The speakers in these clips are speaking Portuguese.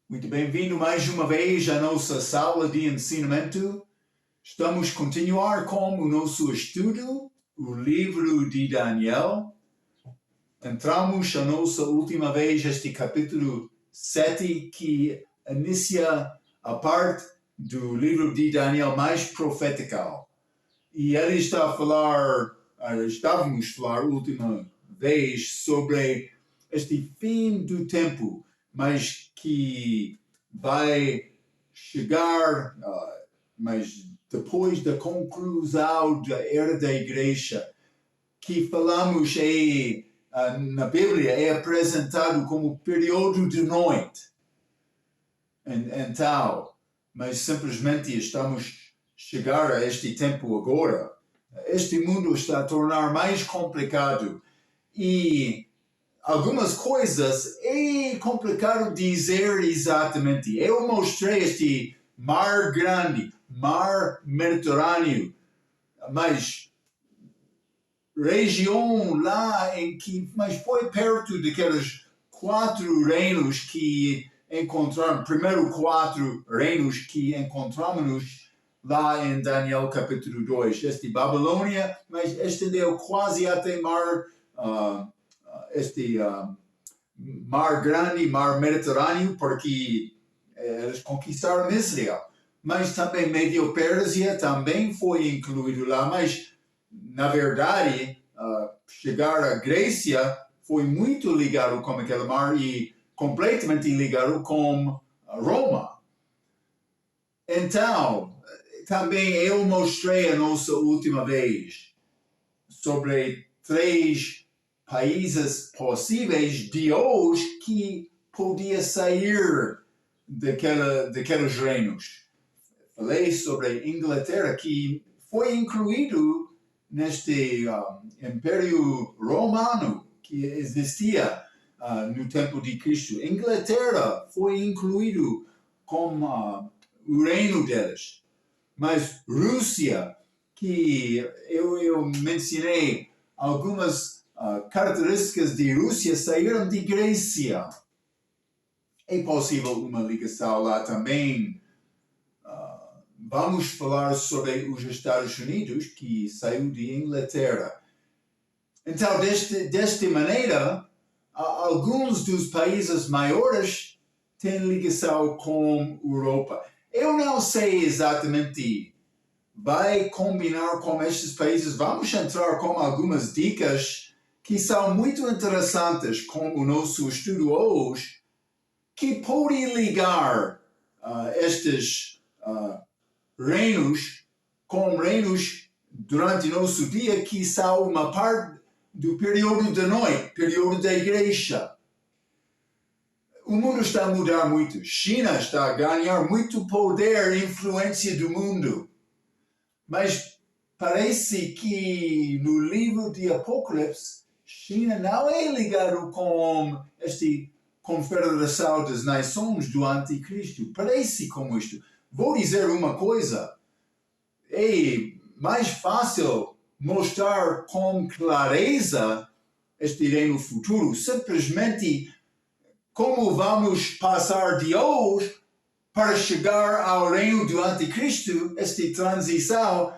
Muito bem-vindo mais uma vez à nossa sala de ensinamento. Estamos a continuar com o nosso estudo, o livro de Daniel. Entramos a nossa última vez este capítulo 7, que inicia a parte do livro de Daniel mais profética. E ele está a falar, estávamos a falar a última vez sobre este fim do tempo, mas que vai chegar, mas depois da conclusão da era da igreja, que falamos na Bíblia, é apresentado como período de noite. Então, mas simplesmente estamos a chegar a este tempo agora. Este mundo está a tornar mais complicado e algumas coisas é complicado dizer exatamente. Eu mostrei este mar grande, mar Mediterrâneo, mas região lá em que, mas foi perto daqueles 4 reinos que encontraram, primeiro 4 reinos que encontramos lá em Daniel capítulo 2. Este Babilônia, mas estendeu quase até mar mar grande, mar Mediterrâneo, porque eles conquistaram Israel. Mas também Médio Pérsia também foi incluído lá, mas na verdade chegar à Grécia foi muito ligado com aquele mar e completamente ligado com Roma. Então, também eu mostrei a nossa última vez sobre 3 países possíveis de hoje que podia sair daqueles reinos. Falei sobre a Inglaterra, que foi incluído neste Império Romano que existia no tempo de Cristo. Inglaterra foi incluído como o reino deles. Mas Rússia, que eu mencionei algumas características de Rússia, saíram de Grécia. É possível uma ligação lá também. Vamos falar sobre os Estados Unidos, que saiu de Inglaterra. Então, desta maneira, alguns dos países maiores têm ligação com a Europa. Eu não sei exatamente, vai combinar com estes países. Vamos entrar com algumas dicas que são muito interessantes com o nosso estudo hoje, que podem ligar estes reinos com reinos durante nosso dia, que são uma parte do período da noite, período da igreja. O mundo está a mudar muito. China está a ganhar muito poder e influência do mundo. Mas parece que no livro de Apocalipse, China não é ligado com esta confederação das nações do anticristo. Parece como isto. Vou dizer uma coisa. É mais fácil mostrar com clareza este reino futuro, simplesmente como vamos passar de hoje para chegar ao reino do anticristo. Esta transição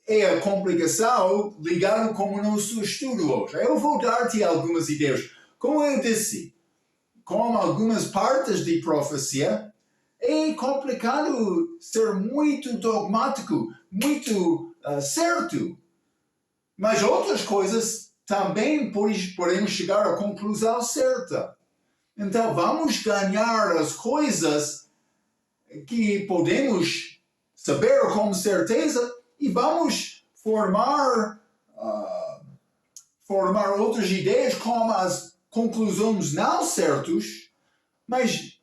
é a complicação ligada com o nosso estudo hoje. Eu vou dar-te algumas ideias. Como eu disse, com algumas partes de profecia, é complicado ser muito dogmático, muito certo. Mas outras coisas também podemos chegar à conclusão certa. Então, vamos ganhar as coisas que podemos saber com certeza e vamos formar outras ideias com as conclusões não certas, mas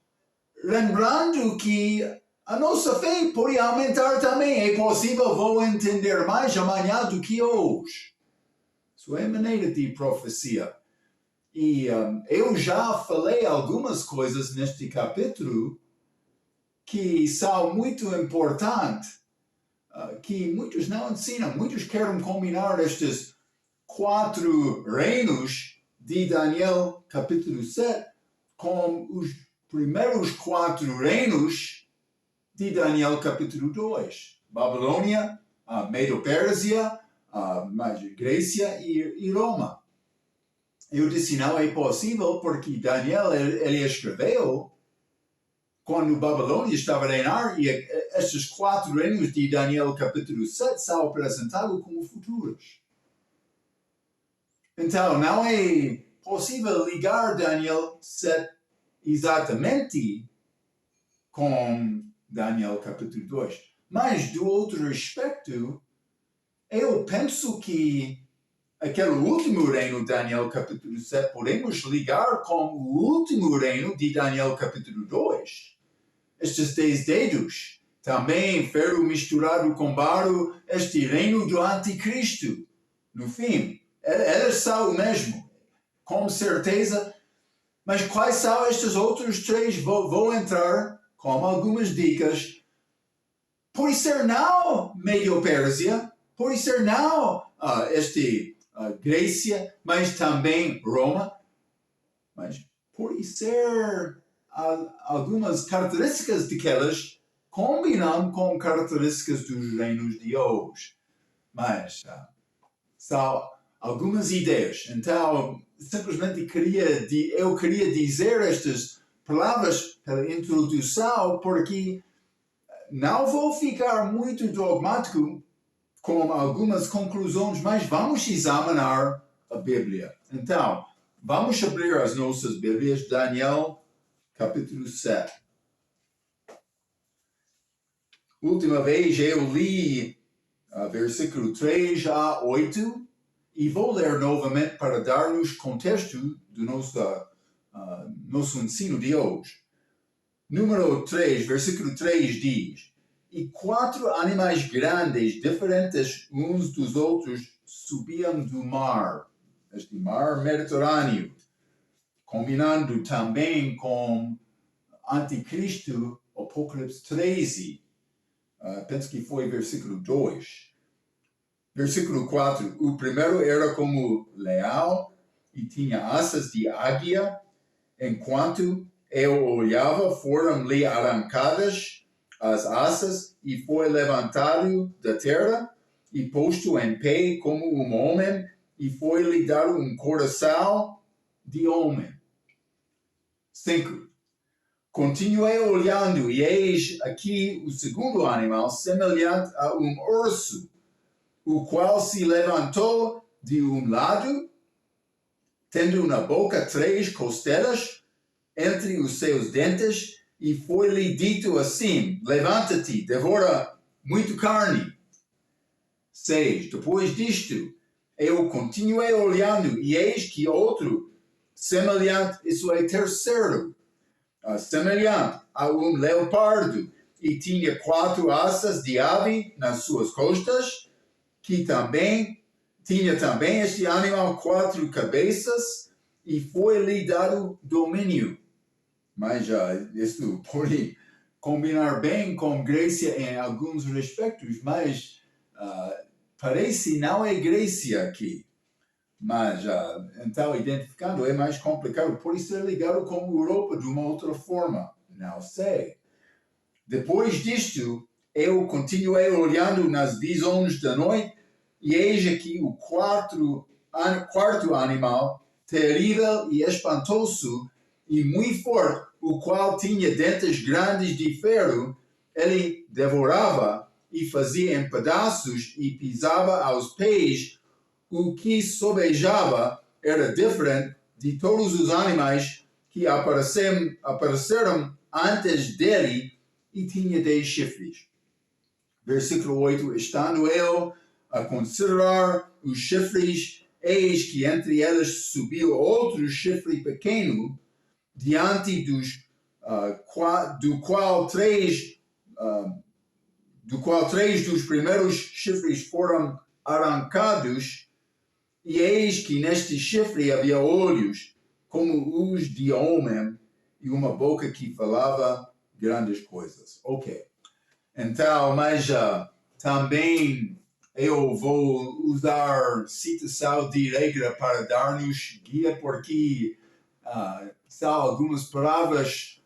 lembrando que a nossa fé pode aumentar também. É possível, vou entender mais amanhã do que hoje. Isso é maneira de profecia. E eu já falei algumas coisas neste capítulo que são muito importantes, que muitos não ensinam. Muitos querem combinar estes 4 reinos de Daniel capítulo 7 com os primeiros 4 reinos de Daniel capítulo 2. Babilônia, Medo-Pérsia, Grécia e Roma. Eu disse, não é possível, porque Daniel, ele escreveu quando Babilônia estava a reinar, e estes 4 reinos de Daniel capítulo 7 são apresentados como futuros. Então, não é possível ligar Daniel 7 exatamente com Daniel capítulo 2. Mas, do outro aspecto, eu penso que aquele último reino, Daniel capítulo 7, podemos ligar com o último reino de Daniel capítulo 2. Estes 10 dedos, também ferro misturado com barro, este reino do anticristo. No fim, eles são o mesmo, com certeza. Mas quais são estes outros 3? Vou entrar com algumas dicas. Pode ser não Medo-Pérsia, pode ser não Grécia, mas também Roma. Mas pode ser algumas características daquelas combinam com características dos reinos de hoje. Mas são algumas ideias. Então, simplesmente eu queria dizer estas palavras pela introdução, porque não vou ficar muito dogmático com algumas conclusões, mas vamos examinar a Bíblia. Então, vamos abrir as nossas Bíblias, Daniel, capítulo 7. Última vez eu li versículo 3 a 8, e vou ler novamente para dar-nos contexto do nosso ensino de hoje. Número 3, versículo 3 diz: E 4 animais grandes, diferentes uns dos outros, subiam do mar, este mar Mediterrâneo, combinando também com Anticristo, Apocalipse 13. Penso que foi versículo 2. Versículo 4, o primeiro era como leão e tinha asas de águia. Enquanto eu olhava, foram-lhe arrancadas as asas e foi levantado da terra e posto em pé como um homem, e foi-lhe dado um coração de homem. 5. Continuei olhando, e eis aqui o segundo animal, semelhante a um urso, o qual se levantou de um lado, tendo na boca 3 costelas entre os seus dentes, e foi-lhe dito assim: levanta-te, devora muito carne. 6. Depois disto, eu continuei olhando, e eis que outro, semelhante, isso é terceiro, semelhante a um leopardo, e tinha 4 asas de ave nas suas costas, que tinha também este animal 4 cabeças, e foi-lhe dado domínio. Mas isso pode combinar bem com Grécia em alguns aspectos, mas parece não é Grécia aqui. Mas, então, identificando é mais complicado. Pode ser ligado com a Europa de uma outra forma. Não sei. Depois disto, eu continuei olhando nas visões da noite, e eis aqui o quarto animal, terrível e espantoso, e muito forte, o qual tinha dentes grandes de ferro. Ele devorava e fazia em pedaços e pisava aos pés. O que sobejava era diferente de todos os animais que apareceram antes dele, e tinha 10 chifres. Versículo 8, estando eu a considerar os chifres, eis que entre eles subiu outro chifre pequeno, diante do qual três dos primeiros chifres foram arrancados, e eis que neste chifre havia olhos como os de homem, e uma boca que falava grandes coisas. Ok. Então, mas também eu vou usar citação de regra para dar-nos guia, porque são algumas palavras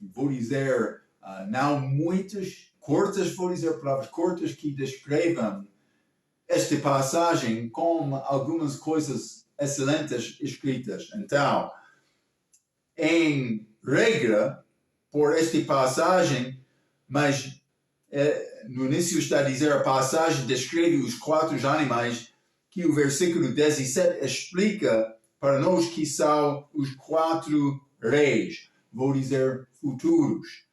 vou dizer, não muitas, curtas, vou dizer palavras curtas que descrevam esta passagem com algumas coisas excelentes escritas. Então, em regra, por esta passagem, mas no início está a dizer a passagem descreve os 4 animais que o versículo 17 explica para nós que são os 4 reis, vou dizer futuros.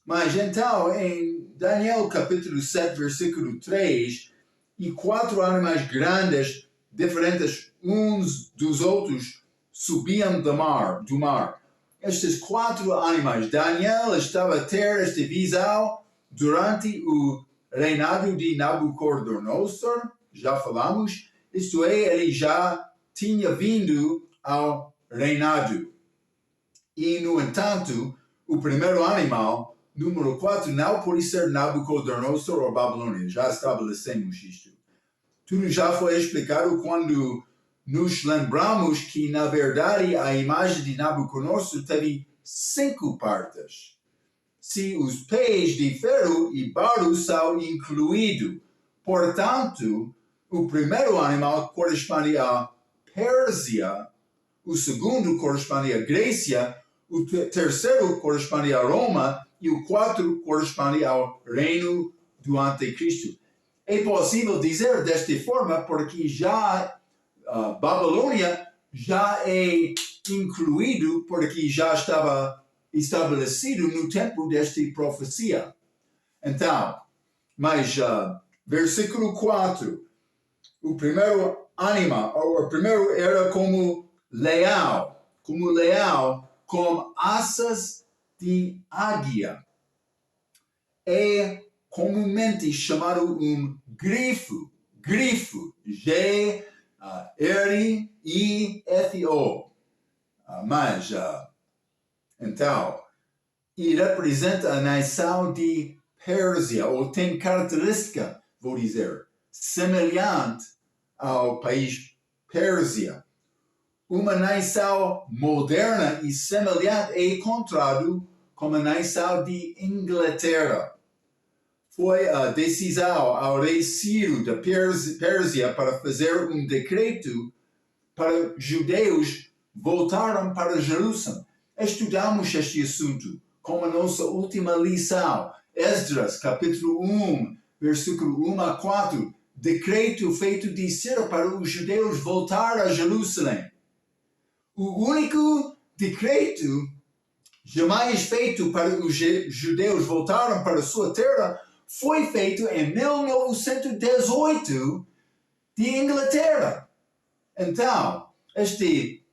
Mas então, em Daniel capítulo 7, versículo 3, e 4 animais grandes, diferentes uns dos outros, subiam do mar. Estes 4 animais, Daniel estava a ter esta visão durante o reinado de Nabucodonosor, já falamos, isto é, ele já tinha vindo ao reinado. E, no entanto, o primeiro animal, número 4, não pode ser Nabucodonosor ou Babilônia. Já estabelecemos isto. Tudo já foi explicado quando nos lembramos que, na verdade, a imagem de Nabucodonosor teve 5 partes. Se os pés de ferro e barro são incluídos. Portanto, o primeiro animal corresponde à Pérsia, o segundo corresponde à Grécia, o terceiro corresponde a Roma e o 4 corresponde ao reino do Anticristo. É possível dizer desta forma porque já Babilônia já é incluído porque já estava estabelecido no tempo desta profecia. Então, mas versículo 4, o primeiro animal, o primeiro era como leão, com asas de águia. É comumente chamado grifo, G-R-I-F-O. Mas, então, e representa a nação de Pérsia, ou tem característica, vou dizer, semelhante ao país Pérsia. Uma nação moderna e semelhante é encontrado como a nação de Inglaterra. Foi a decisão ao rei Ciro da Pérsia para fazer decreto para judeus voltarem para Jerusalém. Estudamos este assunto como a nossa última lição. Esdras, capítulo 1, versículo 1 a 4. Decreto feito de Ciro para os judeus voltar a Jerusalém. O único decreto jamais feito para os judeus voltarem para sua terra foi feito em 1918 de Inglaterra. Então, este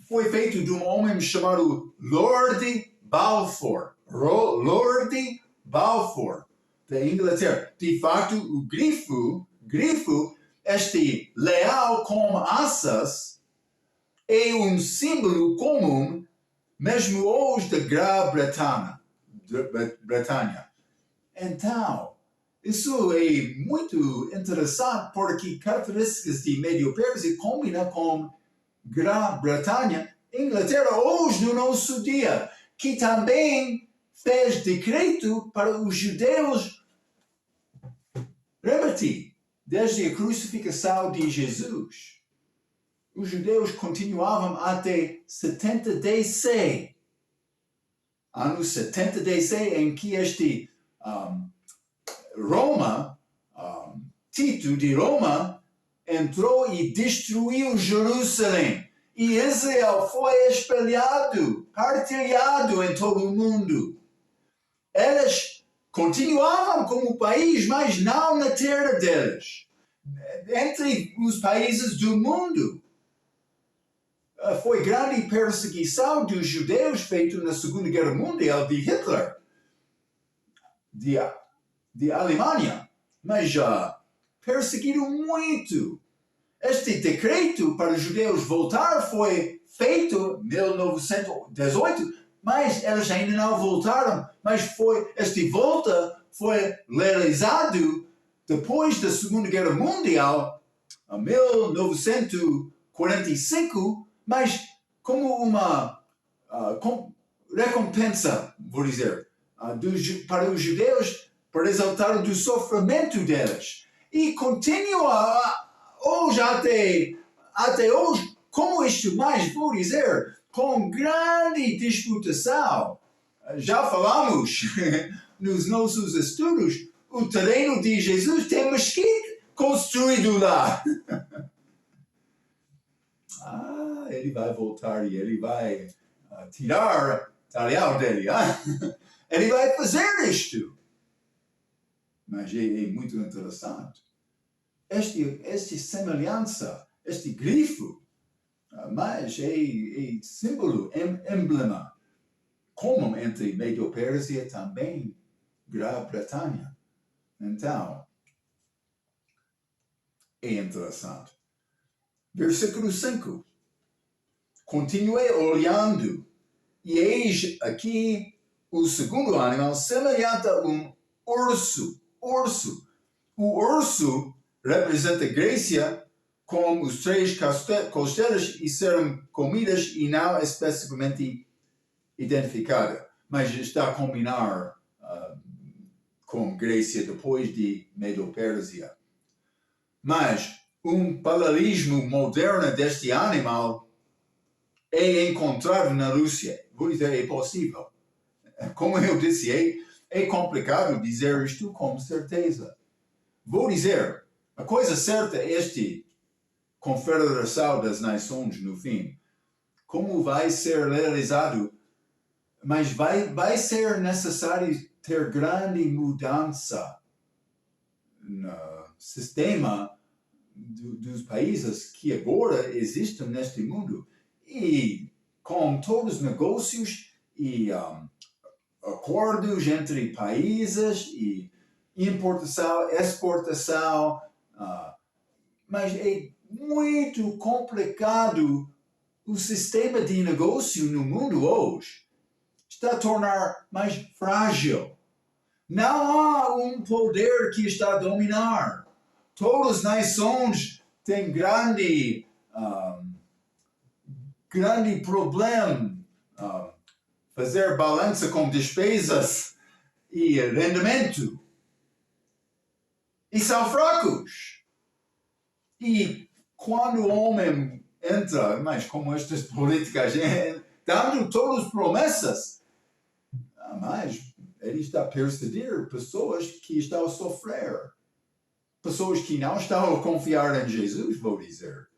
foi feito de um homem chamado Lord Balfour. Lord Balfour, da Inglaterra. De fato, o grifo, este leão com asas, é símbolo comum mesmo hoje da Grã-Bretanha. Então, isso é muito interessante porque características de Médio-Pérsia combinam com Grã-Bretanha, Inglaterra, hoje no nosso dia, que também fez decreto para os judeus repetir desde a crucificação de Jesus. Os judeus continuavam até 70 DC. Ano 70 DC, em que este Tito de Roma, entrou e destruiu Jerusalém. E Israel foi espalhado, partilhado em todo o mundo. Eles continuavam como país, mas não na terra deles. Entre os países do mundo. Foi grande perseguição dos judeus feita na Segunda Guerra Mundial de Hitler, de Alemanha, mas perseguiram muito. Este decreto para os judeus voltar foi feito em 1918, mas eles ainda não voltaram. Mas esta volta foi realizado depois da Segunda Guerra Mundial, em 1945, mas como uma recompensa, vou dizer, para os judeus, para exaltar do sofrimento deles. E continua hoje até hoje, como isto mais, vou dizer, com grande disputação. Já falamos nos nossos estudos, o terreno de Jesus tem mesquita construído lá. Ele vai voltar e ele vai tirar Talião dele. Ele vai fazer isto. Mas é muito interessante. Esta semelhança, este grifo, mas é símbolo, emblema, como entre Medo-Pérsia e também Grã-Bretanha. Então, é interessante. Versículo 5. Continuei olhando, e eis aqui o segundo animal semelhante a um urso. O urso representa a Grécia com os 3 costelas e serão comidas e não especificamente identificada, mas está a combinar com Grécia depois de Medo-Pérsia. Mas um paralelismo moderno deste animal é encontrado na Rússia. Vou dizer, é possível. Como eu disse, é complicado dizer isto com certeza. Vou dizer, a coisa certa é este Confederação das Nações no fim. Como vai ser realizado? Mas vai ser necessário ter grande mudança no sistema dos países que agora existem neste mundo. E com todos os negócios e acordos entre países e importação, exportação, mas é muito complicado o sistema de negócio no mundo hoje. Está a tornar mais frágil. Não há um poder que está a dominar. Todas as nações têm grande problema fazer balança com despesas e rendimento. E são fracos. E quando o homem entra, mas como estas políticas, dando todas as promessas, mas ele está a perseguir pessoas que estão a sofrer. Pessoas que não estão a confiar em Jesus, vou dizer.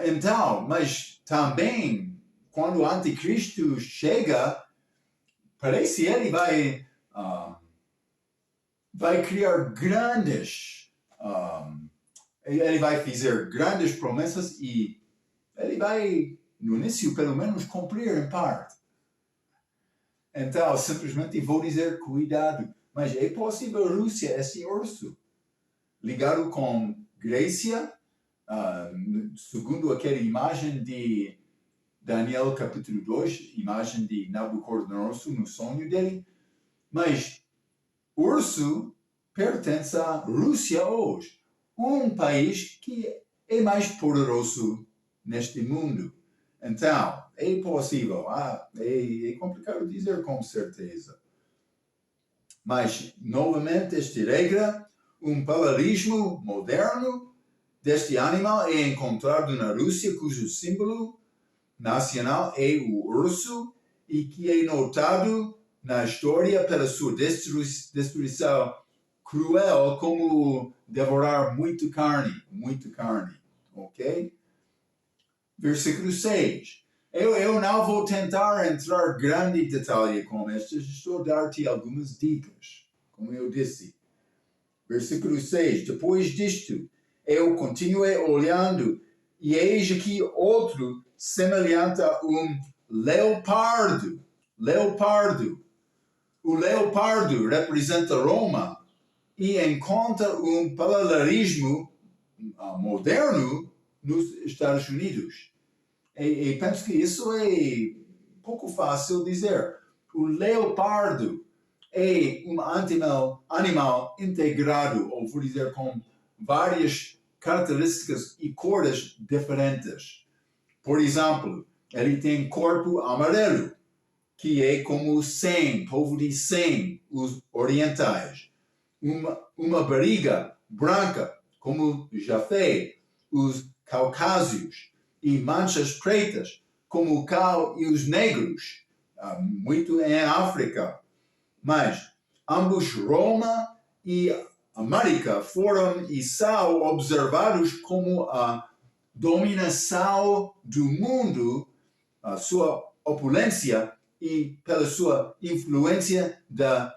Então, mas também, quando o anticristo chega, parece que ele vai criar ele vai fazer grandes promessas e ele vai, no início, pelo menos, cumprir em parte. Então, simplesmente vou dizer, cuidado. Mas é possível a Rússia, esse urso, ligado com Grécia, segundo aquela imagem de Daniel capítulo 2, imagem de Nabucodonosor no sonho dele. Mas urso pertence à Rússia hoje, um país que é mais poderoso neste mundo. Então, é possível, é complicado dizer com certeza. Mas, novamente, esta regra, um paralelismo moderno deste animal é encontrado na Rússia, cujo símbolo nacional é o urso e que é notado na história pela sua destruição cruel, como devorar muita carne, ok? Versículo 6. Eu não vou tentar entrar em grande detalhe com estas, estou a dar-te algumas dicas, como eu disse. Versículo 6. Depois disto, eu continuei olhando, e eis aqui outro semelhante a um leopardo. O leopardo representa Roma e encontra um paralelismo moderno nos Estados Unidos. E penso que isso é pouco fácil dizer. O leopardo é um animal integrado, ou vou dizer, com várias características e cores diferentes. Por exemplo, ele tem corpo amarelo, que é como Sem, povo de Sem, os orientais. Uma barriga branca, como Jafé, os caucásios, e manchas pretas, como o cal e os negros, muito em África. Mas ambos Roma e América foram e são observados como a dominação do mundo, a sua opulência e pela sua influência da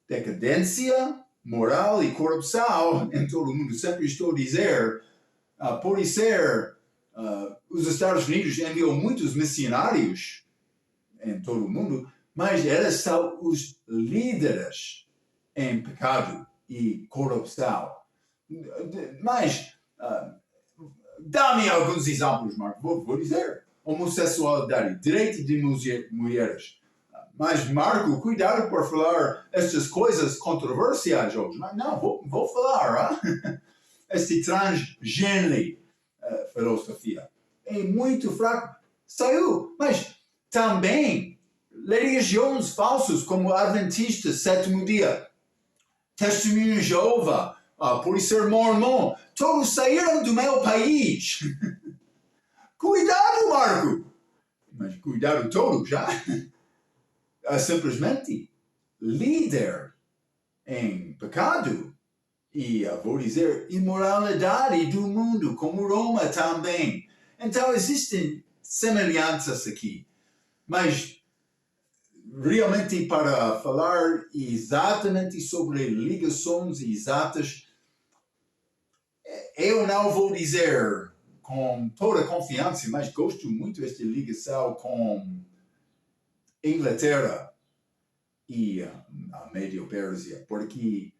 decadência moral e corrupção em todo o mundo. Sempre estou a dizer, por ser os Estados Unidos enviou muitos missionários em todo o mundo, mas eles são os líderes em pecado e corrupção. Mas dá-me alguns exemplos, Marco. Vou dizer. Homossexualidade, direito de mulheres. Mas, Marco, cuidado por falar estas coisas controversiais hoje. Não, vou falar. Este transgênero filosofia é muito fraco. Saiu, mas também religiões falsas como Adventistas, Sétimo Dia, Testemunho de Jeová, por ser mormon, todos saíram do meu país. Cuidado, Marco! Mas cuidado todo já. Simplesmente líder em pecado e, vou dizer, imoralidade do mundo, como Roma também. Então existem semelhanças aqui, mas realmente para falar exatamente sobre ligações exatas, eu não vou dizer com toda a confiança, mas gosto muito desta ligação com Inglaterra e a Médio-Pérsia, porque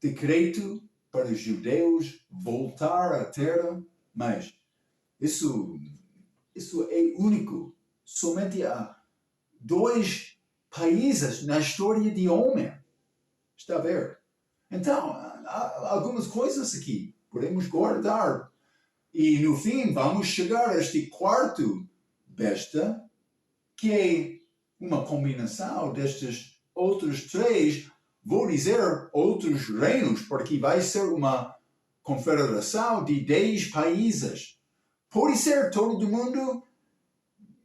decreto para os judeus voltar à terra, mas isso é único. Somente há 2 países na história de homem. Está a ver? Então, há algumas coisas aqui podemos guardar. E no fim vamos chegar a este quarto besta, que é uma combinação destes outros 3, vou dizer outros reinos, porque vai ser uma confederação de 10 países. Pode ser todo mundo?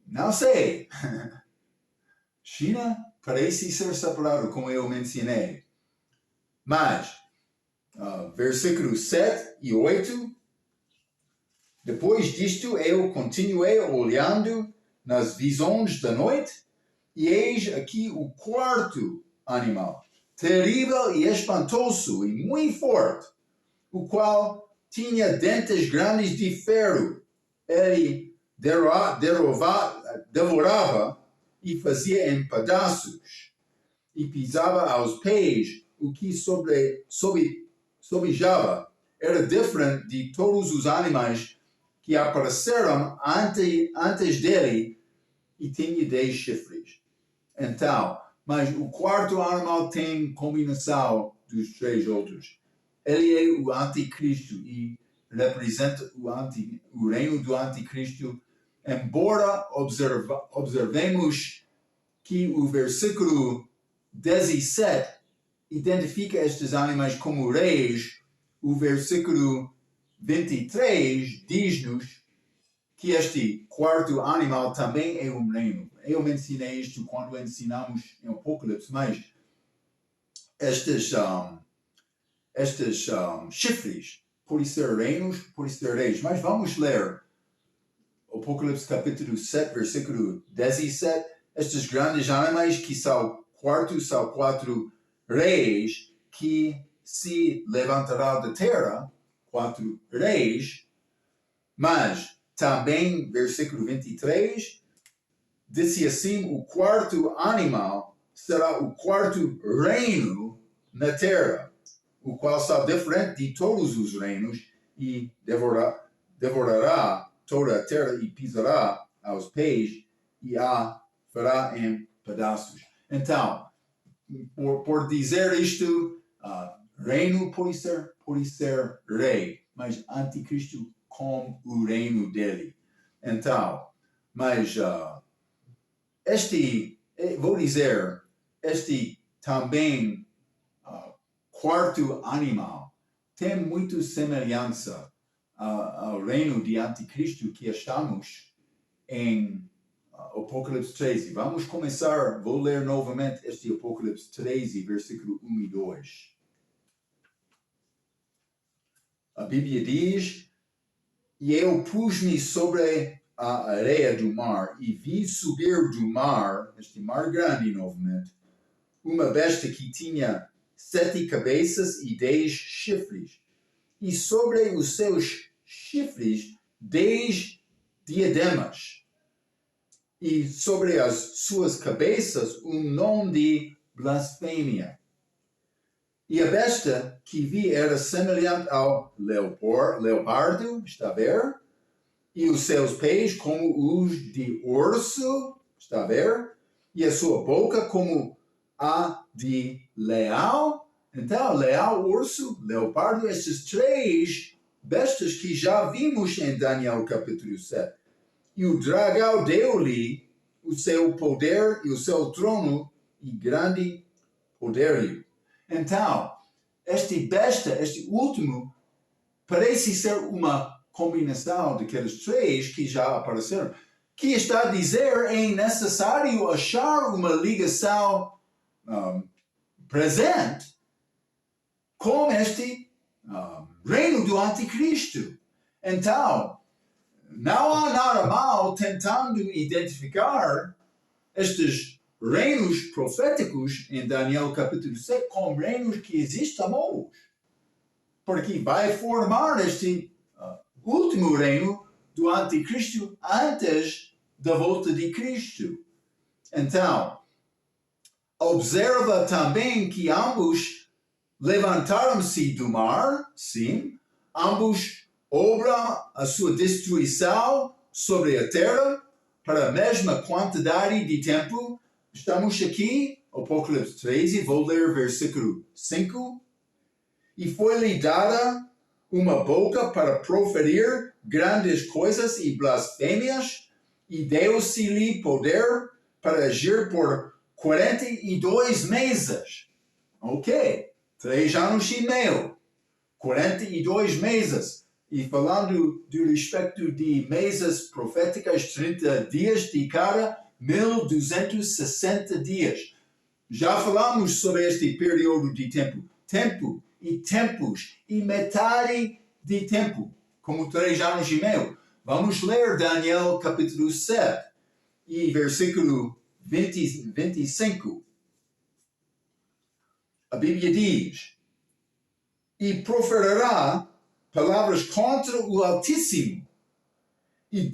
Não sei. China parece ser separado, como eu mencionei. Mas, versículos 7 e 8, depois disto eu continuei olhando nas visões da noite, e eis aqui o quarto animal, terrível e espantoso e muito forte, o qual tinha dentes grandes de ferro. Ele devorava e fazia em pedaços, e pisava aos pés o que sobejava. Era diferente de todos os animais que apareceram antes dele, e tinha 10 chifres. Então, mas o quarto animal tem combinação dos 3 outros. Ele é o anticristo e representa o reino do anticristo, embora observemos que o versículo 17 identifica estes animais como reis. O versículo 23 diz-nos que este quarto animal também é um reino. Eu mencionei isto quando ensinamos em Apocalipse, mas estes chifres podem ser reinos, podem ser reis. Mas vamos ler Apocalipse capítulo 7, versículo 17. Estes grandes animais que são 4 reis que se levantarão da terra, 4 reis, mas também, versículo 23, disse assim, o quarto animal será o quarto reino na terra, o qual será diferente de todos os reinos, e devorará toda a terra e pisará aos pés e a fará em pedaços. Então, por dizer isto, reino pode ser rei, mas anticristo com o reino dele. Então, mas este vou dizer, este também quarto animal tem muita semelhança ao reino de Anticristo que estamos em Apocalipse 13. Vamos começar, vou ler novamente este Apocalipse 13, versículo 1 e 2. A Bíblia diz: E eu pus-me sobre a areia do mar e vi subir do mar, este mar grande novamente, uma besta que tinha 7 cabeças e 10 chifres, e sobre os seus chifres 10 diademas, e sobre as suas cabeças nome de blasfêmia. E a besta que vi era semelhante ao leopardo, está a ver? E os seus pés como os de urso, está a ver? E a sua boca como a de leão. Então, leão, urso, leopardo, estes 3 bestas que já vimos em Daniel capítulo 7. E o dragão deu-lhe o seu poder e o seu trono e grande poderio. Então, este besta, este último, parece ser uma combinação daqueles 3 que já apareceram, que está a dizer é necessário achar uma ligação presente com este reino do Anticristo. Então, não há nada mal tentando identificar estes reinos proféticos em Daniel capítulo 7 como reinos que existem hoje. Porque vai formar este último reino do Anticristo antes da volta de Cristo. Então, observa também que ambos levantaram-se do mar, sim, ambos obram a sua destruição sobre a terra para a mesma quantidade de tempo. Estamos aqui, Apocalipse 13, vou ler versículo 5. E foi-lhe dada uma boca para proferir grandes coisas e blasfêmias, e deu-se-lhe poder para agir por 42 meses. Ok, 3 anos e meio, 42 meses. E falando do respeito de meses proféticas, 30 dias de cada, 1260 dias. Já falamos sobre este período de tempo. Tempo e tempos e metade de tempo, como 3 anos e meio. Vamos ler Daniel capítulo 7 e versículo 25. A Bíblia diz: E proferirá palavras contra o Altíssimo. E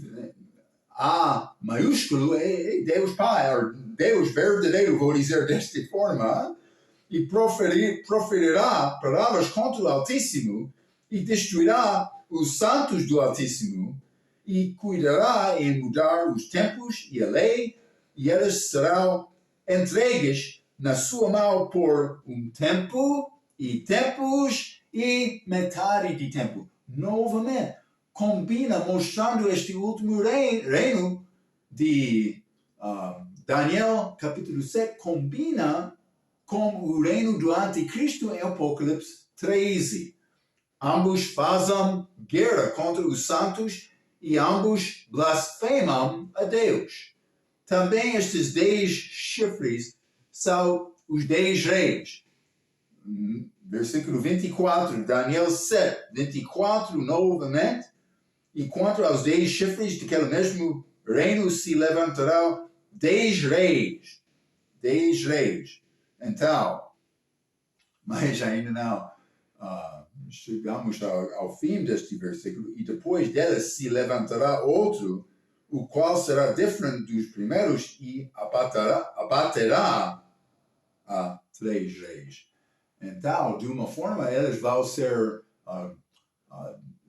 A maiúsculo é Deus Pai, Deus verdadeiro, vou dizer desta forma, e proferirá palavras contra o Altíssimo, e destruirá os santos do Altíssimo, e cuidará em mudar os tempos e a lei, e elas serão entregues na sua mão por um tempo, e tempos, e metade de tempo. Novamente, combina, mostrando este último reino de Daniel, capítulo 7, combina com o reino do Anticristo em Apocalipse 13. Ambos fazem guerra contra os santos e ambos blasfemam a Deus. Também estes 10 chifres são os 10 reis. Versículo 24, Daniel 7, 24 novamente. E quanto aos 10 chifres daquele mesmo reino se levantarão 10 reis. 10 reis. Então, mas ainda não chegamos ao fim deste versículo. E depois dela se levantará outro, o qual será diferente dos primeiros e abaterá a 3 reis. Então, de uma forma, eles vão ser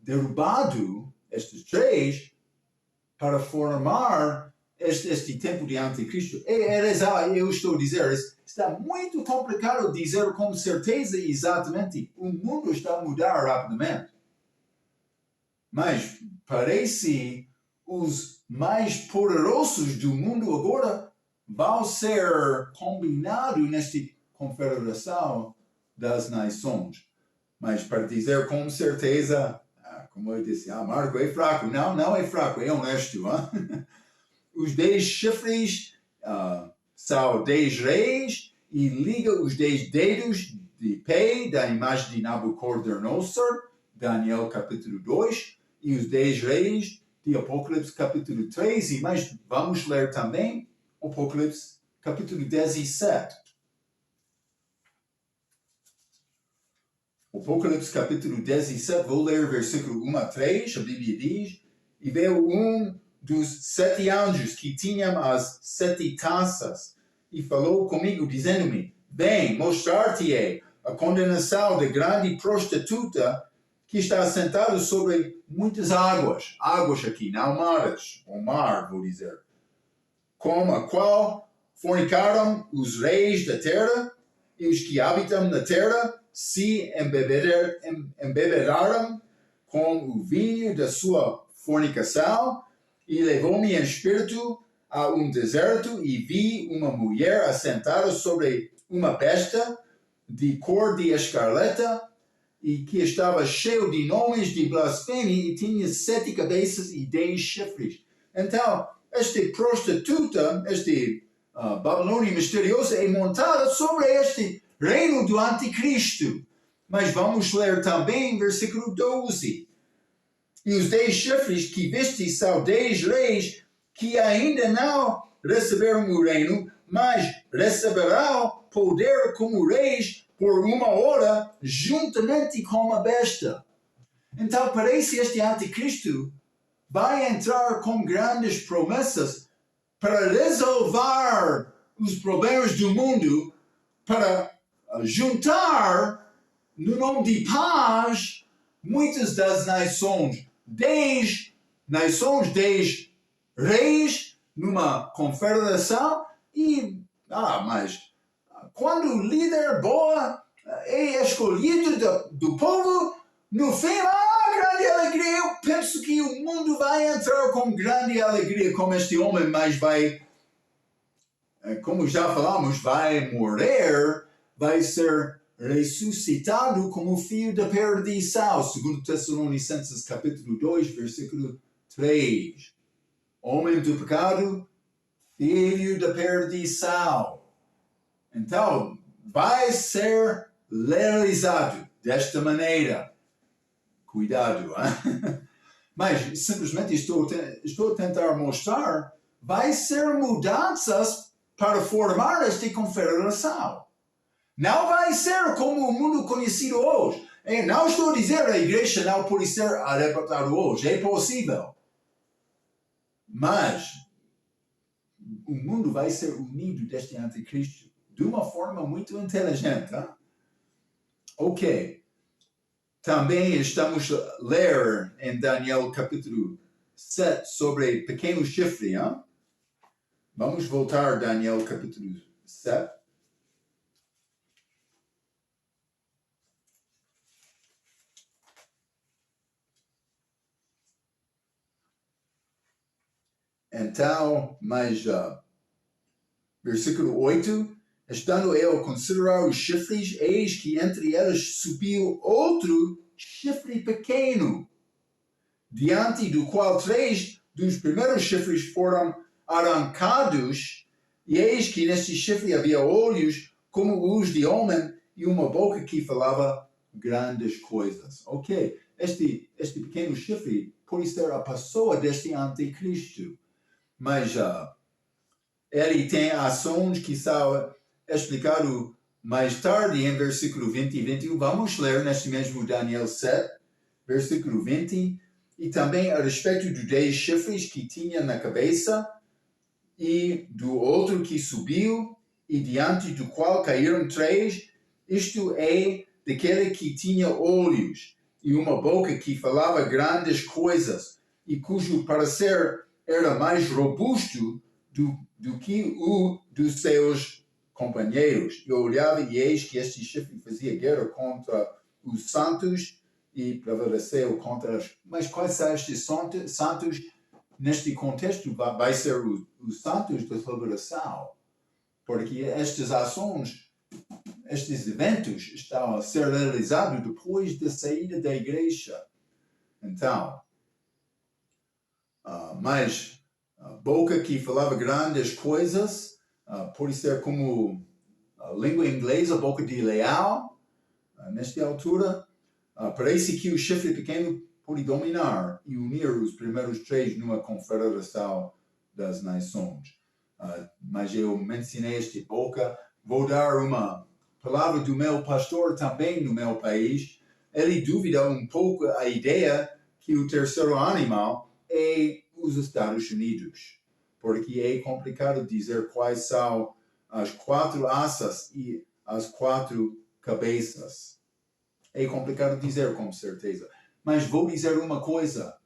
derrubados, estes 3, para formar este tempo de Anticristo. Eu estou a dizer, está muito complicado dizer com certeza exatamente. O mundo está a mudar rapidamente. Mas parece os mais poderosos do mundo agora vai ser combinado nesta confederação das nações. Mas para dizer com certeza, como eu disse, Marco é fraco. Não é fraco, é honesto. Os 10 chifres são 10 reis e liga os 10 dedos de pé da imagem de Nabucodonosor, Daniel capítulo 2, e os 10 reis de Apocalipse capítulo 3, e mais vamos ler também Apocalipse capítulo 17. Apocalipse capítulo 17, vou ler versículo 1 a 3, a Bíblia diz, e veio dos 7 anjos que tinham as 7 taças, e falou comigo, dizendo-me, vem, mostrar-te-ei a condenação da grande prostituta que está sentada sobre muitas águas aqui, não mares, ou mar, vou dizer, com a qual fornicaram os reis da terra e os que habitam na terra, se embebedaram com o vinho da sua fornicação, e levou-me em espírito a deserto, e vi uma mulher assentada sobre uma besta de cor de escarlata, e que estava cheio de nomes de blasfêmia, e tinha 7 cabeças e 10 chifres. Então, esta prostituta, Babilônia misteriosa, é montada sobre este reino do anticristo. Mas vamos ler também versículo 12. E os 10 chifres que viste são 10 reis que ainda não receberam o reino, mas receberão poder como reis por 1 hora, juntamente com a besta. Então parece este anticristo vai entrar com grandes promessas para resolver os problemas do mundo, para juntar no nome de paz muitas das nações, 10 nações, 10 reis numa confederação, e mas quando o líder boa é escolhido do povo, no fim, grande alegria. Eu penso que o mundo vai entrar com grande alegria com este homem, mas vai, como já falamos, vai morrer, vai ser ressuscitado como filho da perdição, segundo Tessalonicenses capítulo 2, versículo 3. Homem do pecado, filho da perdição. Então, vai ser realizado desta maneira. Cuidado, hein? Mas simplesmente estou a tentar mostrar, vai ser mudanças para formar esta confederação. Não vai ser como o mundo conhecido hoje. Não estou a dizer que a igreja não pode ser arrebatada hoje, é possível. Mas o mundo vai ser unido deste anticristo de uma forma muito inteligente. Hein? Ok. Também estamos a ler em Daniel capítulo 7 sobre pequeno chifre. Hein? Vamos voltar a Daniel capítulo 7. Então, versículo 8, estando eu a considerar os chifres, eis que entre eles subiu outro chifre pequeno, diante do qual 3 dos primeiros chifres foram arrancados, e eis que neste chifre havia olhos como os de homem, e uma boca que falava grandes coisas. Ok, este pequeno chifre pode ser a pessoa deste anticristo. Mas ele tem ações que são explicadas mais tarde em versículo 20 e 21. Vamos ler neste mesmo Daniel 7, versículo 20. E também a respeito dos 10 chifres que tinha na cabeça, e do outro que subiu, e diante do qual caíram 3. Isto é daquele que tinha olhos, e uma boca que falava grandes coisas, e cujo parecer era mais robusto do que o dos seus companheiros. Eu olhava e eis que este chifre fazia guerra contra os santos e prevaleceu contra os... Mas quais são estes santos? neste contexto, vai ser os santos da celebração, porque estas ações, estes eventos estão a ser realizados depois da saída da igreja. Então, mas a boca que falava grandes coisas, pode ser como a língua inglesa, boca de leão, nesta altura. Parece que o chifre pequeno pode dominar e unir os primeiros três numa confederação das nações. Mas eu mencionei esta boca. Vou dar uma palavra do meu pastor também no meu país. Ele duvida um pouco a ideia que o terceiro animal é os Estados Unidos, porque é complicado dizer quais são as 4 asas e as 4 cabeças. É complicado dizer com certeza. Mas vou dizer uma coisa.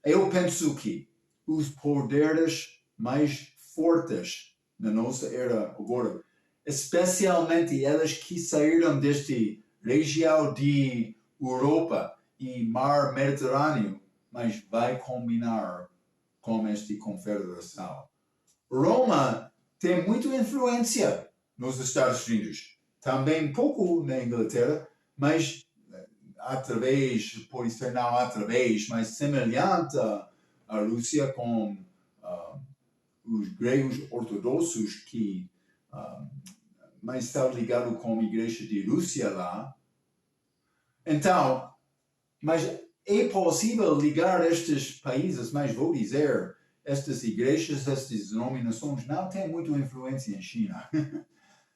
Eu penso que os poderes mais fortes na nossa era agora, especialmente elas que saíram deste região de Europa e Mar Mediterrâneo, mas vai combinar com esta confederação. Roma tem muita influência nos Estados Unidos, também pouco na Inglaterra, mas através, pode ser não através, mas semelhante à Rússia com os gregos ortodoxos que mais estão ligados com a igreja de Rússia lá. Então, mas é possível ligar estes países, mas vou dizer, estas igrejas, estas denominações não têm muita influência em China.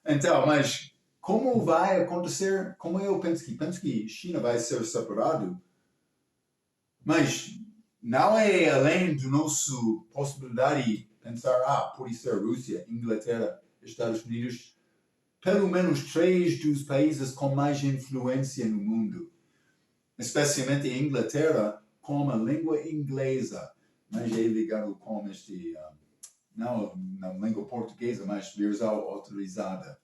Então, mas como vai acontecer? Como eu penso que China vai ser separado, mas não é além do nosso possibilidade de pensar, pode ser Rússia, Inglaterra, Estados Unidos, pelo menos 3 dos países com mais influência no mundo, especialmente a Inglaterra com a língua inglesa, mas é ligado com não na língua portuguesa, mas versão autorizada.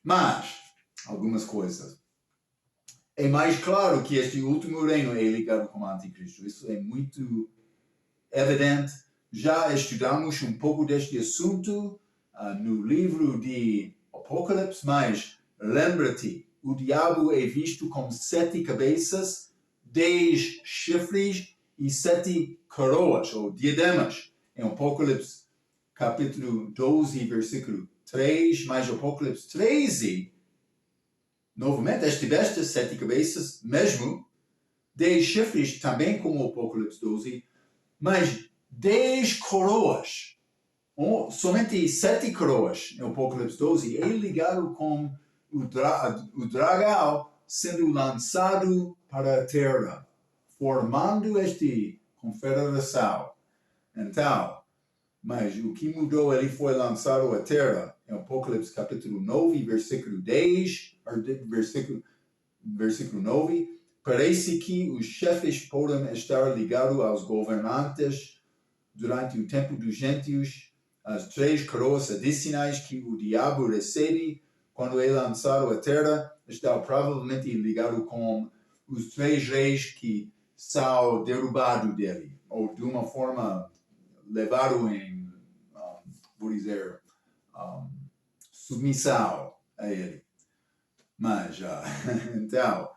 Mas, algumas coisas. É mais claro que este último reino é ligado com o anticristo. Isso é muito evidente. Já estudamos um pouco deste assunto no livro de Apocalipse, mas lembra-te, o diabo é visto com 7 cabeças, 10 chifres e 7 coroas, ou diademas. Em Apocalipse, capítulo 12, versículo 3, mais Apocalipse 13, novamente, este besta, 7 cabeças, mesmo, 10 chifres, também como Apocalipse 12, mas 10 coroas, somente 7 coroas em Apocalipse 12, é ligado com o dragão sendo lançado para a terra, formando esta confederação. Então, mas o que mudou, ele foi lançado à terra em Apocalipse capítulo 9, versículo 10, versículo 9, parece que os chefes podem estar ligados aos governantes durante o tempo dos gentios, as 3 coroas adicionais que o diabo recebe quando é lançado à terra, está provavelmente ligado com os 3 reis que são derrubados dele, ou de uma forma levado em, vou dizer, submissão a ele. Mas, então,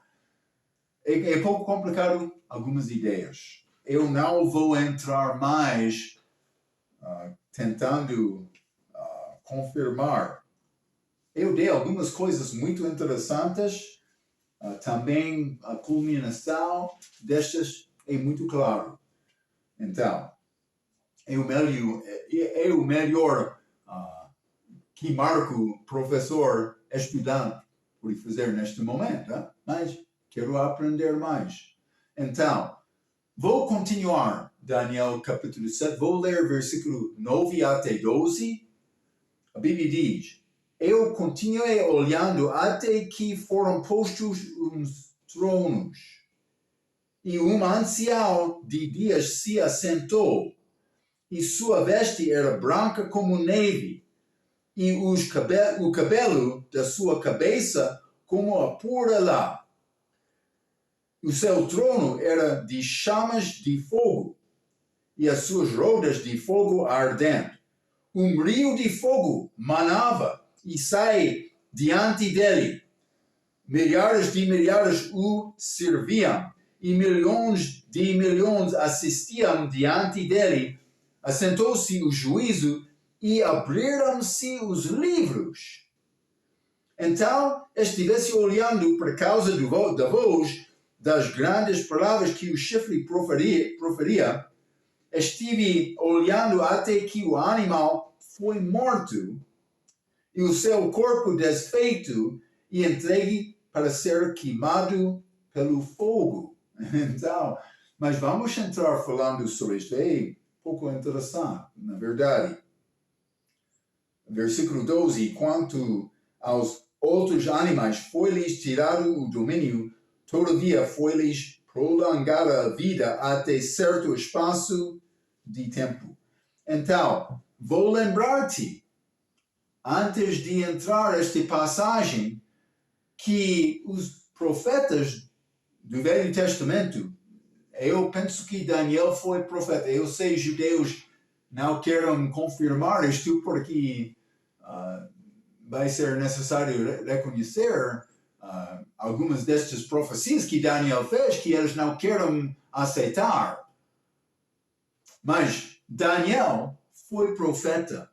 é pouco complicado algumas ideias. Eu não vou entrar mais tentando confirmar. Eu dei algumas coisas muito interessantes, também a culminação destas é muito claro. Então, é o melhor que Marco, professor, estudante, pode fazer neste momento, mas quero aprender mais. Então, vou continuar, Daniel capítulo 7, vou ler versículo 9 até 12. A Bíblia diz: eu continuei olhando até que foram postos uns tronos, e um ancião de dias se assentou, e sua veste era branca como neve, e o cabelo da sua cabeça como a pura lã. O seu trono era de chamas de fogo, e as suas rodas de fogo ardente. Rio de fogo manava e sai diante dele. Milhares de milhares o serviam e milhões de milhões assistiam diante dele. Assentou-se o juízo e abriram-se os livros. Então estivesse olhando por causa da voz das grandes palavras que o chifre proferia, estive olhando até que o animal foi morto e o seu corpo desfeito e entregue para ser queimado pelo fogo. Então, mas vamos entrar falando sobre isto. É um pouco interessante, na verdade. Versículo 12. Quanto aos outros animais, foi-lhes tirado o domínio, todavia foi-lhes prolongada a vida até certo espaço de tempo. Então, vou lembrar-te, antes de entrar esta passagem, que os profetas do Velho Testamento, eu penso que Daniel foi profeta. Eu sei que judeus não querem confirmar isto porque vai ser necessário reconhecer algumas destas profecias que Daniel fez que eles não querem aceitar. Mas Daniel foi profeta.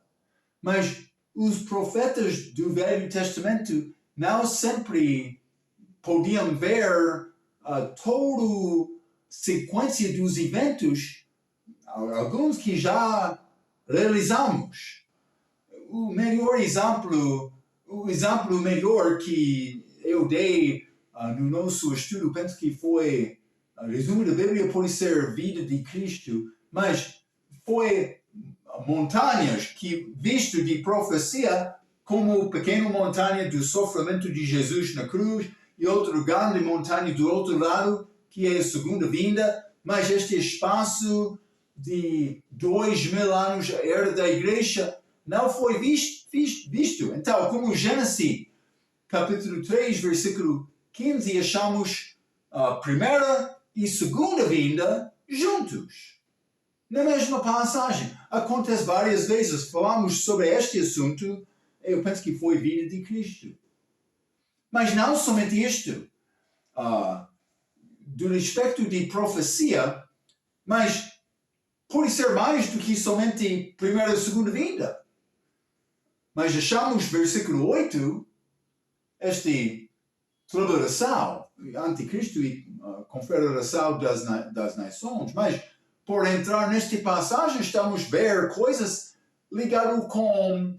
Mas os profetas do Velho Testamento não sempre podiam ver toda a sequência dos eventos, alguns que já realizamos. O exemplo melhor que eu dei no nosso estudo, penso que foi resumo da Bíblia pode ser vida de Cristo, mas foi montanhas que, visto de profecia, como pequena montanha do sofrimento de Jesus na cruz e outra grande montanha do outro lado, que é a segunda vinda, mas este espaço de 2000 anos, a era da igreja, não foi visto. Então, como Gênesis, capítulo 3, versículo 15, achamos a primeira e segunda vinda juntos. Na mesma passagem, acontece várias vezes, falamos sobre este assunto, eu penso que foi vida de Cristo. Mas não somente isto, do aspecto de profecia, mas pode ser mais do que somente primeira e segunda vinda. Mas achamos, versículo 8, este tribulação, anticristo e confederação das nações, mas por entrar nesta passagem, estamos a ver coisas ligadas com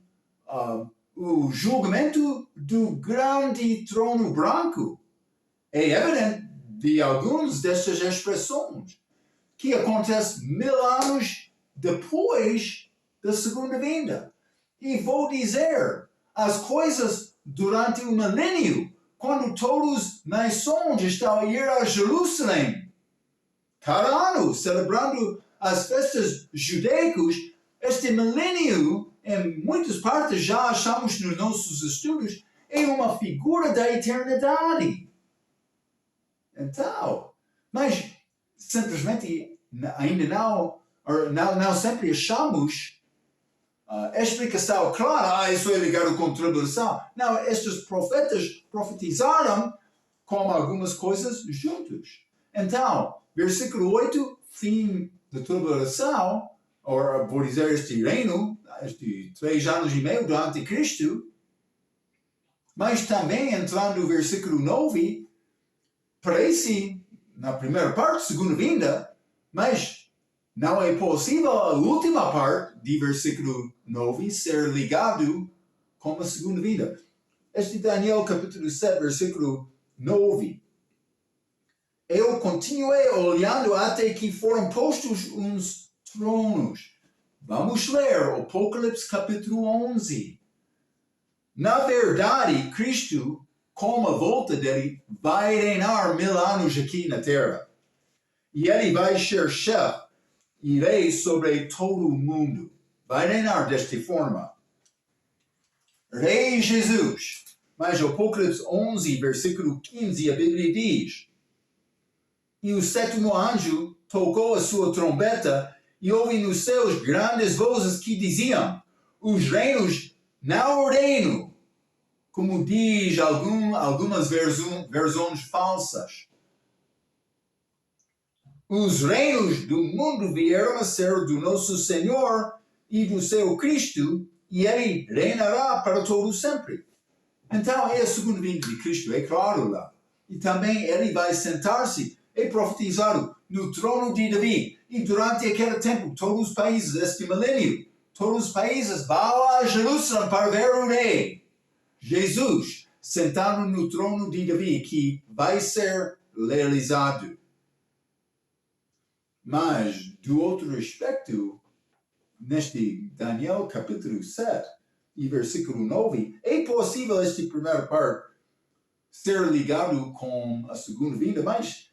o julgamento do grande trono branco. É evidente de algumas destas expressões que acontece 1000 anos depois da segunda vinda. E vou dizer, as coisas durante o milênio, quando todas as nações estão a ir a Jerusalém, cada ano, celebrando as festas judaicas, este milênio, em muitas partes já achamos nos nossos estudos, é uma figura da eternidade. Então, mas simplesmente ainda não sempre achamos explicação clara, isso é ligado com tribulação. Não, estes profetas profetizaram com algumas coisas juntos. Então, versículo 8, fim da tribulação, ou vou dizer este reino, este 3 anos e meio do anticristo, mas também entrando no versículo 9, parece, na primeira parte, segunda vinda, mas não é possível a última parte de versículo 9 ser ligado com a segunda vinda. Este Daniel capítulo 7, versículo 9. Eu continuei olhando até que foram postos uns tronos. Vamos ler Apocalipse capítulo 11. Na verdade, Cristo, com a volta dele, vai reinar 1000 anos aqui na terra. E ele vai ser chefe e rei sobre todo o mundo. Vai reinar desta forma. Rei Jesus. Mas Apocalipse 11, versículo 15, a Bíblia diz: E o sétimo anjo tocou a sua trombeta, e ouvi nos céus grandes vozes que diziam: os reinos não ordeno, como diz algumas versões falsas. Os reinos do mundo vieram a ser do nosso Senhor e do seu Cristo, e ele reinará para todo sempre. Então, é a segunda vinda de Cristo, é claro lá. E também ele vai sentar-se, é profetizado, no trono de Davi. E durante aquele tempo, todos os países deste milênio, todos os países vão a Jerusalém para ver o rei, Jesus, sentado no trono de Davi, que vai ser realizado. Mas, do outro aspecto, neste Daniel capítulo 7 e versículo 9, é possível este primeiro parte ser ligado com a segunda vinda, mas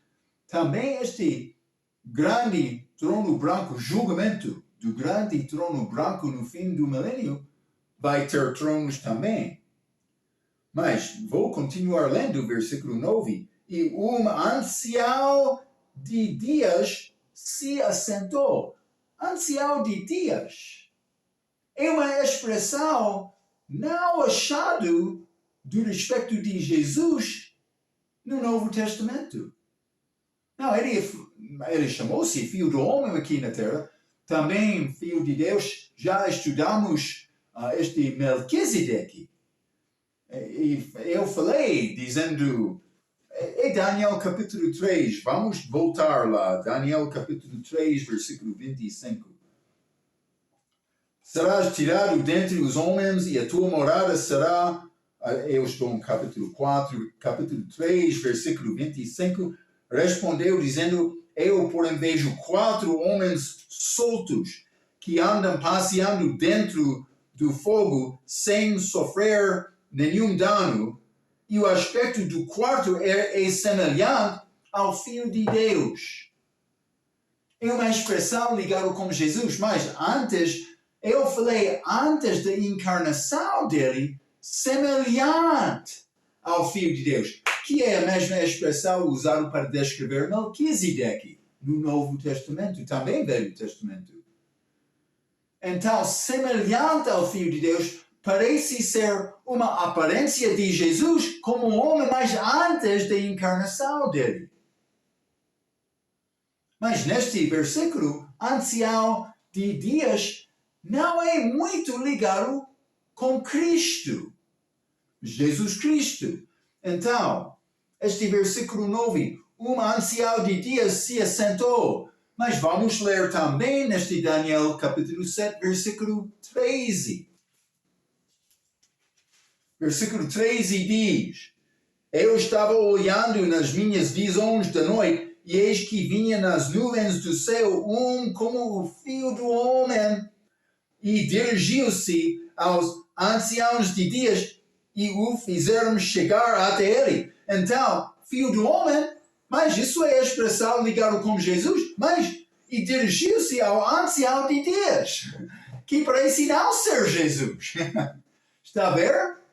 também este grande trono branco, julgamento do grande trono branco no fim do milênio, vai ter tronos também. Mas vou continuar lendo o versículo 9. E ancião de dias se assentou. Ancião de dias é uma expressão não achado do respeito de Jesus no Novo Testamento. Não, ele chamou-se Filho do Homem aqui na Terra, também Filho de Deus. Já estudamos este Melquisedeque. E eu falei dizendo, é Daniel capítulo 3, vamos voltar lá, Daniel capítulo 3, versículo 25. Serás tirado dentre os homens e a tua morada será, eu estou no capítulo 4, capítulo 3, versículo 25, respondeu dizendo, eu porém vejo 4 homens soltos que andam passeando dentro do fogo sem sofrer nenhum dano, e o aspecto do quarto é semelhante ao Filho de Deus. É uma expressão ligada com Jesus, mas eu falei antes da encarnação dele, semelhante ao Filho de Deus, que é a mesma expressão usada para descrever Melquisedeque no Novo Testamento, também Velho Testamento. Então, semelhante ao Filho de Deus, parece ser uma aparência de Jesus como um homem, mas antes da encarnação dele. Mas neste versículo, ancião de dias não é muito ligado com Cristo, Jesus Cristo. Então, este versículo 9, ancião de dias se assentou. Mas vamos ler também neste Daniel capítulo 7, versículo 13. Versículo 13 diz, eu estava olhando nas minhas visões da noite, e eis que vinha nas nuvens do céu como o Filho do Homem, e dirigiu-se aos anciãos de dias, e o fizeram chegar até ele. Então, Filho do Homem, mas isso é a expressão ligada com Jesus, e dirigiu-se ao ancião de dias, que parece não ser Jesus. Está a ver?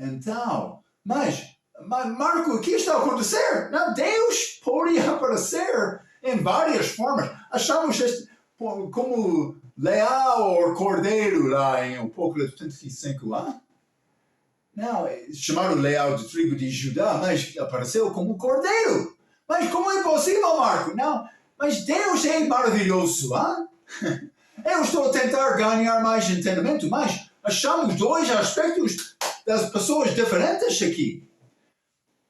Então, mas Marco, o que está a acontecer? Não, Deus pode aparecer em várias formas. Achamos como leal ou cordeiro lá em Apocalipse 35 lá. Não, chamaram leal de tribo de Judá, mas apareceu como cordeiro. Mas como é possível, Marco? Não, mas Deus é maravilhoso, hein? Eu estou a tentar ganhar mais entendimento, mas achamos 2 aspectos das pessoas diferentes aqui.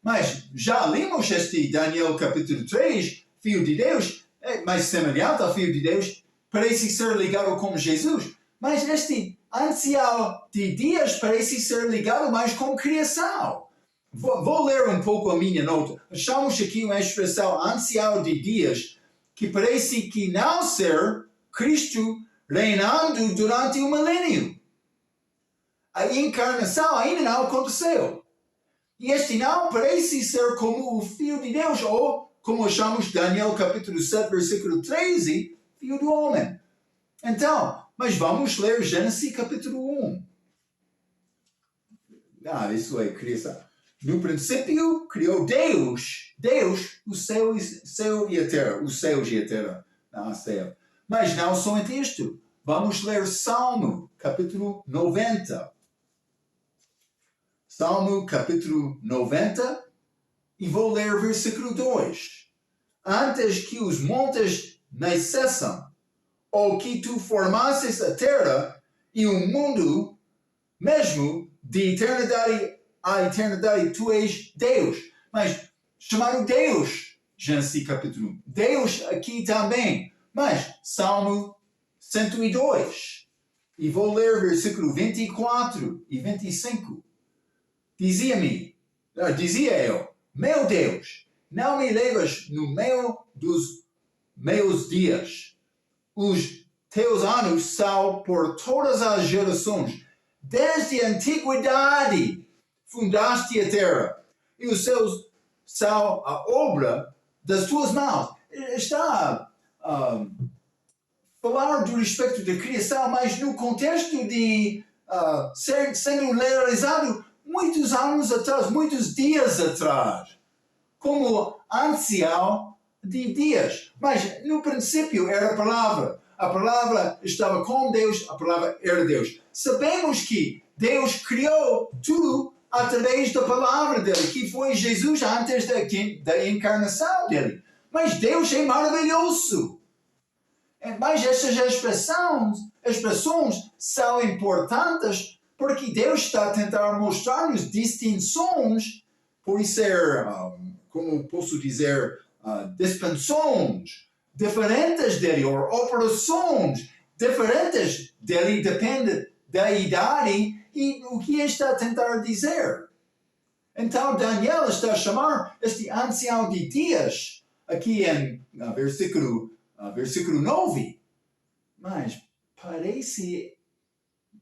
Mas já lemos este Daniel capítulo 3, Filho de Deus, é mais semelhante ao Filho de Deus, parece ser ligado com Jesus. Mas este ancião de dias parece ser ligado mais com criação. Vou ler um pouco a minha nota. Achamos aqui uma expressão ancião de dias que parece que não ser Cristo reinando durante o milênio. A encarnação ainda não aconteceu. E este não parece ser como o Filho de Deus, ou como achamos Daniel capítulo 7, versículo 13, Filho do Homem. Então, mas vamos ler Gênesis capítulo 1. Isso é criação. No princípio, criou Deus, o céu e a terra, os céus e a terra. na ceia. Mas não somente isto. Vamos ler Salmo, capítulo 90. Salmo, capítulo 90, e vou ler versículo 2. Antes que os montes nasçam, ou que tu formasses a terra e o mundo, mesmo de eternidade a eternidade, tu és Deus. Mas chamado Deus, Gênesis capítulo 1. Deus aqui também. Mas Salmo 102. E vou ler versículo 24 e 25. Dizia eu, meu Deus, não me levas no meio dos meus dias. Os teus anos são por todas as gerações. Desde a antiguidade fundaste a terra, e os céus são a obra das tuas mãos. Está a falar do respeito da criação, mas no contexto de sendo realizado muitos anos atrás, muitos dias atrás, como ancião de dias. Mas no princípio era a palavra estava com Deus, a palavra era Deus. Sabemos que Deus criou tudo através da palavra dele, que foi Jesus antes da encarnação dele. Mas Deus é maravilhoso. Mas essas expressões são importantes porque Deus está a tentar mostrar-nos distinções por ser, como posso dizer, dispensações diferentes dele, ou operações diferentes dele, depende da idade e o que está a tentar dizer. Então Daniel está a chamar este ancião de dias, aqui em versículo 9, mas parece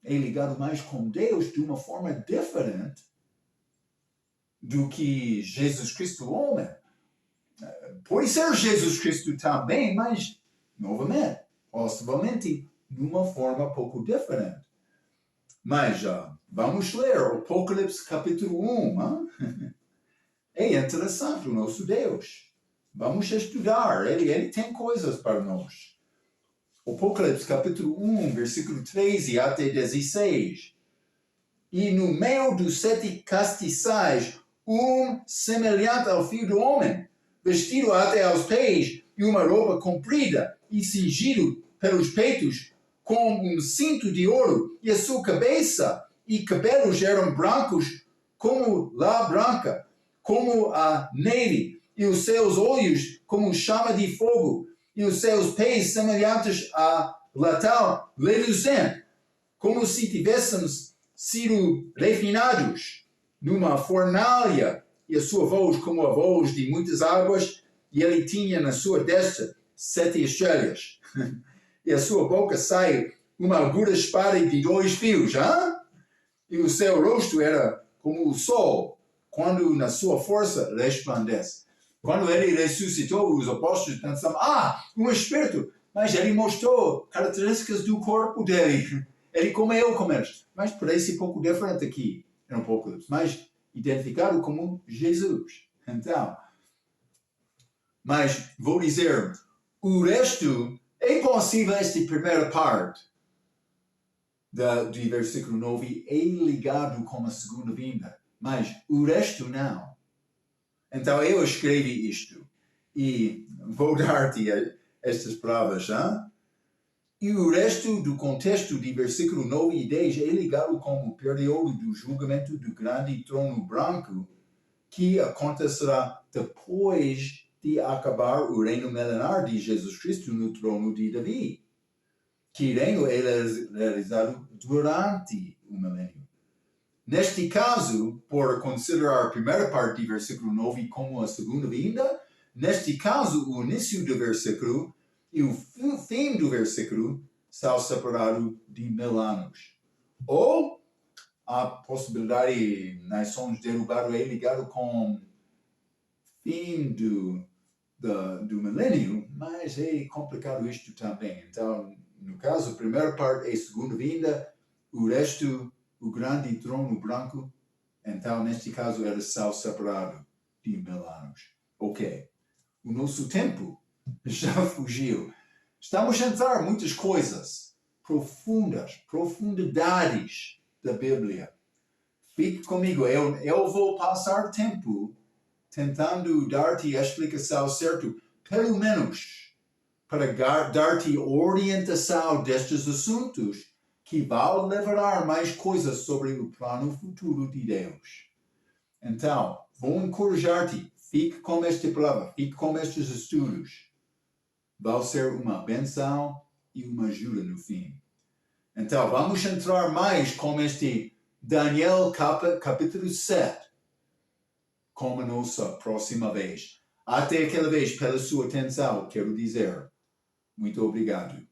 ligado mais com Deus de uma forma diferente do que Jesus Cristo homem. Pode ser Jesus Cristo também, mas, novamente, possivelmente, de uma forma pouco diferente. Mas vamos ler o Apocalipse capítulo 1. É interessante o nosso Deus. Vamos estudar, ele tem coisas para nós. Apocalipse capítulo 1, versículo 13 até 16. E no meio dos 7 castiçais, semelhante ao filho do homem, vestido até aos pés, e uma roupa comprida, e cingido pelos peitos, com um cinto de ouro, e a sua cabeça e cabelos eram brancos como lã branca, como a neve, e os seus olhos como chama de fogo, e os seus pés semelhantes a latão reluzente, como se tivéssemos sido refinados numa fornalha, e a sua voz como a voz de muitas águas, e ele tinha na sua destra 7 estrelas. E a sua boca sai uma aguda espada de 2 fios. E o seu rosto era como o sol, quando na sua força resplandece. Quando ele ressuscitou, os apóstolos pensavam, um espírito. Mas ele mostrou características do corpo dele. Ele comeu com eles. Mas parece um pouco diferente aqui, no Apocalipse. Mas identificado como Jesus. Então, mas vou dizer, o resto, é possível esta primeira parte do versículo 9 é ligado com a segunda vinda, mas o resto não. Então eu escrevi isto e vou dar-te estas palavras. E o resto do contexto de versículo 9 e 10 é ligado com o período do julgamento do grande trono branco que acontecerá depois de acabar o reino milenar de Jesus Cristo no trono de Davi. Que reino é realizado durante o milênio. Neste caso, por considerar a primeira parte do versículo 9 como a segunda vinda, neste caso, o início do versículo e o fim do versículo são separados de 1000 anos. Ou a possibilidade de nações derrubadas é ligado com o fim do milênio, mas é complicado isto também. Então, no caso, a primeira parte é a segunda vinda, o resto, o grande trono branco. Então, neste caso, era só separado de 1000 anos. Ok. O nosso tempo já fugiu. Estamos a entrar muitas coisas profundas, profundidades da Bíblia. Fique comigo, eu vou passar tempo tentando dar-te a explicação certa, pelo menos para dar-te orientação destes assuntos que vão levar mais coisas sobre o plano futuro de Deus. Então, vou encorajar-te, fique com esta palavra, fique com estes estudos. Vai ser uma benção e uma ajuda no fim. Então, vamos entrar mais com este Daniel capítulo 7, como nossa próxima vez. Até aquela vez, pela sua atenção, quero dizer muito obrigado.